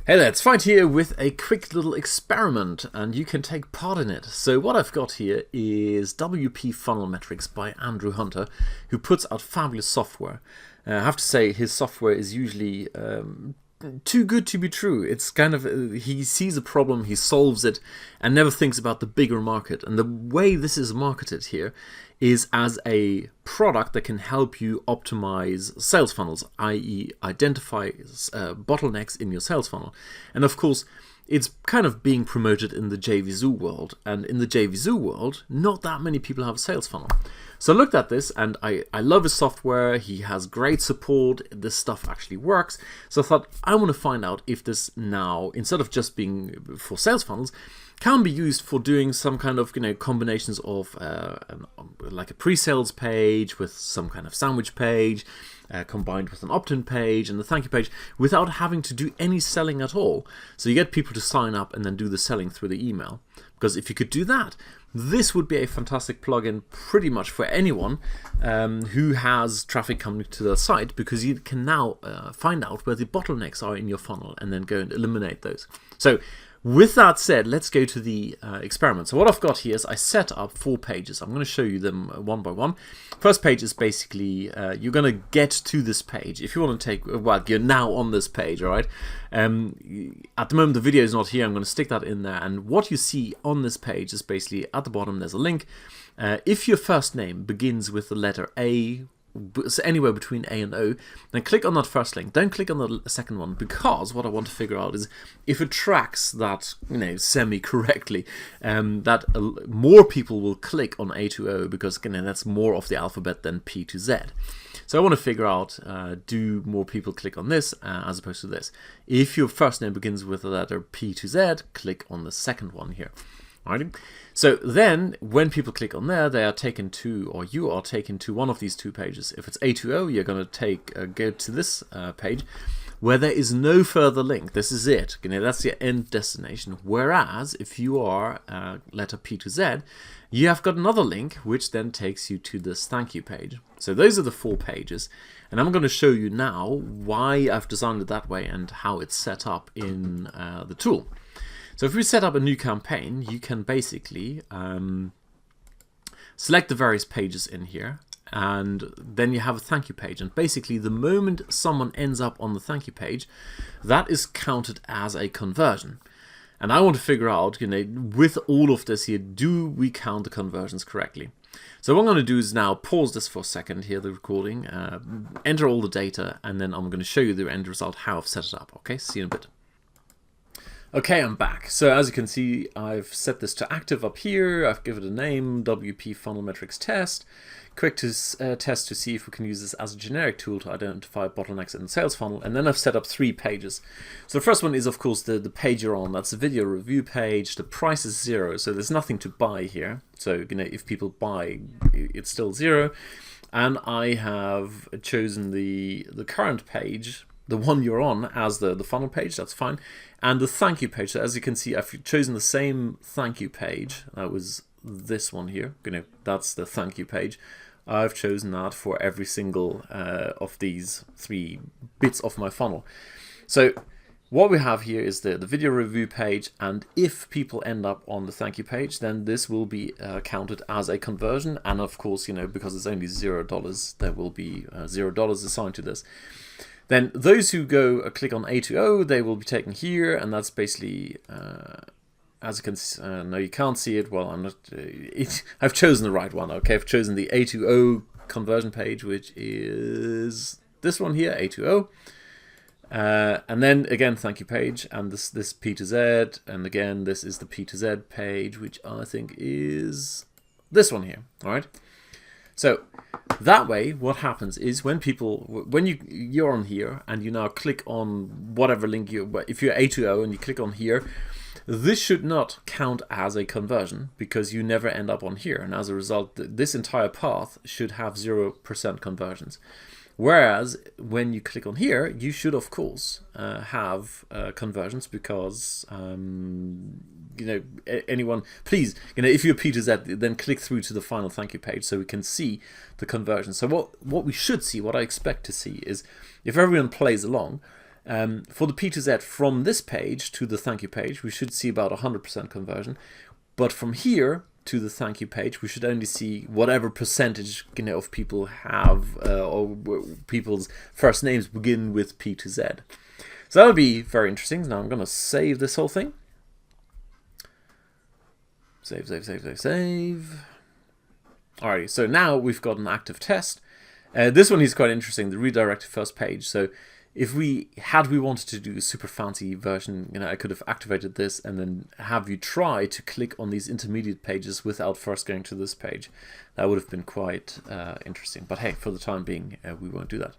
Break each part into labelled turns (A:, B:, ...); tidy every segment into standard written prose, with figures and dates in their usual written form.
A: Hey there, it's Fight here with a quick little experiment, and you can take part in it. So what I've got here is WP Funnel Metrics by Andrew Hunter, who puts out fabulous software. I have to say his software is usually too good to be true. It's kind of, he sees a problem, he solves it, and never thinks about the bigger market. And the way this is marketed here is as a product that can help you optimize sales funnels, i.e. identify bottlenecks in your sales funnel. And of course, it's kind of being promoted in the JVZoo world. And in the JVZoo world, not that many people have a sales funnel. So I looked at this and I love his software. He has great support. This stuff actually works. So I thought, I want to find out if this now, instead of just being for sales funnels, can be used for doing some kind of combinations of like a pre-sales page with some kind of sandwich page combined with an opt-in page and the thank you page without having to do any selling at all. So you get people to sign up and then do the selling through the email. Because if you could do that, this would be a fantastic plugin pretty much for anyone who has traffic coming to their site, because you can now find out where the bottlenecks are in your funnel and then go and eliminate those. So with that said, let's go to the experiment. So what I've got here is I set up 4 pages. I'm going to show you them one by one. First page is basically, you're going to get to this page. If you want to take, well, you're now on this page, all right? At the moment, the video is not here. I'm going to stick that in there. And what you see on this page is basically at the bottom, there's a link. If your first name begins with the letter A, so anywhere between A and O, then click on that first link. Don't click on the second one, because what I want to figure out is if it tracks that semi-correctly, that more people will click on A to O, because that's more of the alphabet than P to Z. So I want to figure out, do more people click on this as opposed to this? If your first name begins with the letter P to Z, click on the second one here. Alrighty. So then, when people click on there, they are taken to, or you are taken to one of these 2 pages. If it's A2O, you're going to go to this page where there is no further link. This is it. That's your end destination. Whereas, if you are letter P to Z, you have got another link, which then takes you to this thank you page. So those are the 4 pages. And I'm going to show you now why I've designed it that way and how it's set up in the tool. So if we set up a new campaign, you can basically select the various pages in here, and then you have a thank you page. And basically, the moment someone ends up on the thank you page, that is counted as a conversion. And I want to figure out, with all of this here, do we count the conversions correctly? So what I'm going to do is now pause this for a second here, the recording, enter all the data, and then I'm going to show you the end result, how I've set it up. Okay, see you in a bit. Okay, I'm back. So as you can see, I've set this to active up here. I've given it a name, WP Funnel Metrics Test. Quick to test to see if we can use this as a generic tool to identify bottlenecks in the sales funnel. And then I've set up 3 pages. So the first one is, of course, the page you're on. That's the video review page. The price is 0, so there's nothing to buy here. So if people buy, it's still 0. And I have chosen the current page, the one you're on, as the funnel page. That's fine. And the thank you page, so as you can see, I've chosen the same thank you page. That was this one here. That's the thank you page. I've chosen that for every single of these 3 bits of my funnel. So what we have here is the video review page, and if people end up on the thank you page, then this will be counted as a conversion. And of course, because it's only $0, there will be $0 assigned to this. Then those who go click on A2O, they will be taken here, and that's basically, as you can no, you can't see it. Well, I'm not. I've chosen the right one. Okay, I've chosen the A2O conversion page, which is this one here, A2O. And then again, thank you page, and this P to Z, and again, this is the P to Z page, which I think is this one here. All right. So that way, what happens is when you're on here and you now click on whatever link if you're A2O and you click on here, this should not count as a conversion because you never end up on here. And as a result, this entire path should have 0% conversions. Whereas when you click on here, you should of course have conversions because anyone, please, if you're P to Z, then click through to the final thank you page so we can see the conversion. So what we should see, what I expect to see is if everyone plays along, For the P2Z from this page to the thank you page, we should see about 100% conversion. But from here to the thank you page, we should only see whatever percentage of people have, or people's first names begin with P2Z. So that'll be very interesting. Now I'm going to save this whole thing. Save. Alrighty, so now we've got an active test. This one is quite interesting, the redirected first page. So if we wanted to do a super fancy version, I could have activated this and then have you try to click on these intermediate pages without first going to this page. That would have been quite interesting. But hey, for the time being, we won't do that.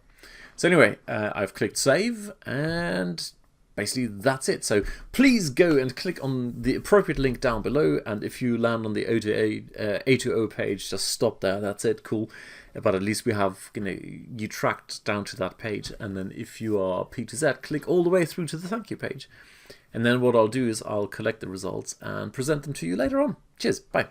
A: So anyway, I've clicked save, and basically that's it. So please go and click on the appropriate link down below, and if you land on the A2O page, just stop there. That's it, cool. But at least we have you tracked down to that page, and then if you are P2Z, click all the way through to the thank you page. And then what I'll do is I'll collect the results and present them to you later on. Cheers, bye.